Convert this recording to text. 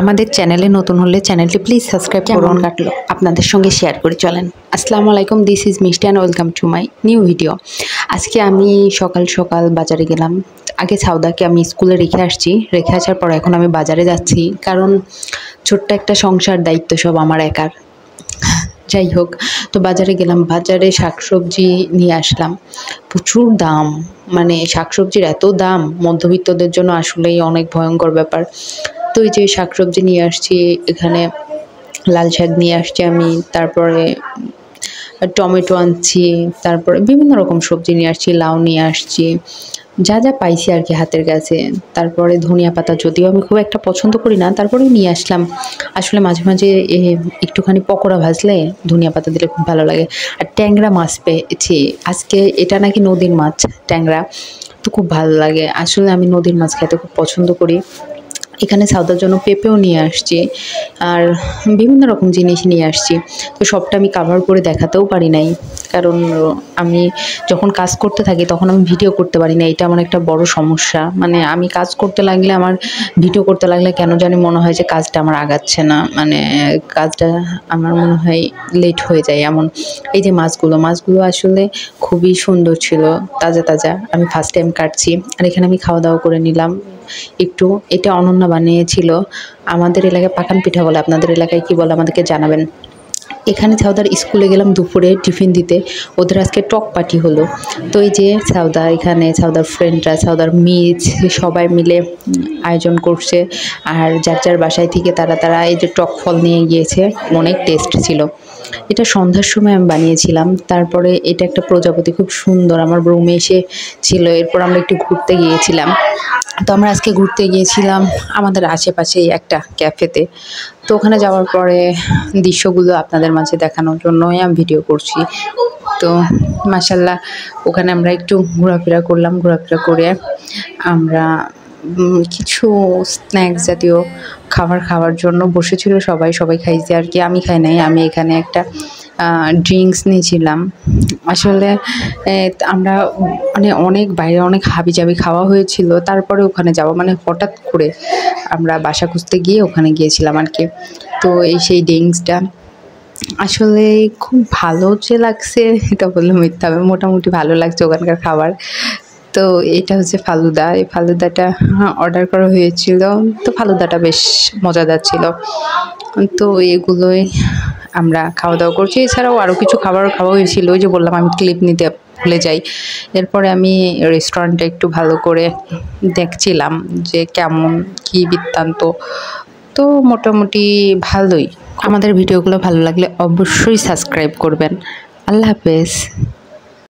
আমাদের চ্যানেলে নতুন হলে চ্যানেলটি প্লিজ সাবস্ক্রাইব করুন। কাটলো আপনাদের সঙ্গে শেয়ার করে চলেন। আসসালামু আলাইকুম, দিস ইজ মিষ্টি and welcome to my new video. আজকে আমি সকাল সকাল বাজারে গেলাম। আগে সাউদাকে আমি স্কুলে রেখে আসার পর এখন আমি বাজারে যাচ্ছি, কারণ ছোট্ট একটা সংসার, দায়িত্ব সব আমার একার। যাই হোক, তো বাজারে গেলাম, বাজারে শাকসবজি নিয়ে আসলাম। প্রচুর দাম, মানে শাকসবজির এত দাম মধ্যবিত্তদের জন্য আসলেই অনেক ভয়ঙ্কর ব্যাপার। তো এই যে শাকসবজি নিয়ে আসছি, এখানে লাল শাক নিয়ে আসছি আমি, তারপরে টমেটো আনছি, তারপরে বিভিন্ন রকম সবজি নিয়ে আসছি, লাউ নিয়ে আসছি, যা যা পাইছি আর কি হাতের কাছে। তারপরে ধনিয়া পাতা, যদিও আমি খুব একটা পছন্দ করি না, তারপরেও নিয়ে আসলাম। আসলে মাঝে মাঝে একটুখানি পকোড়া ভাজলে ধনিয়া পাতা দিলে খুব ভালো লাগে। আর ট্যাংরা মাছ পেয়েছি আজকে, এটা নাকি নদীর মাছ ট্যাংরা, তো খুব ভালো লাগে। আসলে আমি নদীর মাছ খেতে খুব পছন্দ করি। এখানে সাউদার জন্য পেঁপেও নিয়ে আসছি, আর বিভিন্ন রকম জিনিস নিয়ে আসছি। তো সবটা আমি কাভার করে দেখাতেও পারি নাই, কারণ আমি যখন কাজ করতে থাকি তখন আমি ভিডিও করতে পারি না। এটা আমার একটা বড় সমস্যা। মানে আমি কাজ করতে লাগলে, আমার ভিডিও করতে লাগলে কেন জানি মনে হয় যে কাজটা আমার আগাচ্ছে না, মানে কাজটা আমার মনে হয় লেট হয়ে যায় এমন। এই যে মাছগুলো আসলে খুবই সুন্দর ছিল, তাজা তাজা। আমি ফার্স্ট টাইম কাটছি। আর এখানে আমি খাওয়া দাওয়া করে নিলাম একটু। এটা অনন্যা বানিয়েছিল। আমাদের এলাকায় পাকান পিঠা বলে, আপনাদের এলাকায় কি বলে আমাদেরকে জানাবেন। এখানে সাউদার স্কুলে গেলাম দুপুরে টিফিন দিতে, ওদের আজকে টক পার্টি হলো। তো এই যে সাউদা, এখানে সাউদার ফ্রেন্ডরা, সাউদার মিজ সবাই মিলে আয়োজন করছে। আর যার যার বাসায় থেকে তারা এই যে টক ফল নিয়ে গিয়েছে, অনেক টেস্ট ছিল। এটা সন্ধ্যার সময় আমি বানিয়েছিলাম। তারপরে এটা একটা প্রজাপতি, খুব সুন্দর, আমার রুমে এসে ছিল। এরপর আমরা একটু ঘুরতে গিয়েছিলাম। তো আমরা আজকে ঘুরতে গিয়েছিলাম আমাদের আশেপাশেই একটা ক্যাফেতে। তো ওখানে যাওয়ার পরে দৃশ্যগুলো আপনাদের মাঝে দেখানোর জন্যই আমি ভিডিও করছি। তো মাশাআল্লাহ, ওখানে আমরা একটু ঘোরাফেরা করলাম। ঘোরাফেরা করে আমরা কিছু স্ন্যাক্স জাতীয় খাওয়ার জন্য বসেছিল সবাই খাইছে আর কি। আমি খাই নাই, আমি এখানে একটা ড্রিঙ্কস নিয়েছিলাম। আসলে আমরা মানে অনেক বাইরে অনেক হাবিজাবি খাওয়া হয়েছিল, তারপরে ওখানে যাওয়া মানে হঠাৎ করে আমরা বাসা খুঁজতে গিয়ে ওখানে গিয়েছিলাম আর কি। তো সেই ড্রিঙ্কসটা আসলে খুব ভালো যে লাগছে এটা বললে মিথ্যা হবে, মোটামুটি ভালো লাগছে ওখানকার খাবার। তো এটা হচ্ছে ফালুদা। এই ফালুদাটা অর্ডার করা হয়েছিল। তো ফালুদাটা বেশ মজাদার ছিল। তো এগুলোই আমরা খাওয়া দাওয়া করছি। এছাড়াও আরও কিছু খাওয়া হয়েছিল, ওই যে বললাম আমি ক্লিপ নিতে ভুলে যাই। এরপরে আমি রেস্টুরেন্টটা একটু ভালো করে দেখছিলাম যে কেমন কী বৃত্তান্ত। তো মোটামুটি ভালোই। আমাদের ভিডিওগুলো ভালো লাগলে অবশ্যই সাবস্ক্রাইব করবেন। আল্লাহ হাফেজ।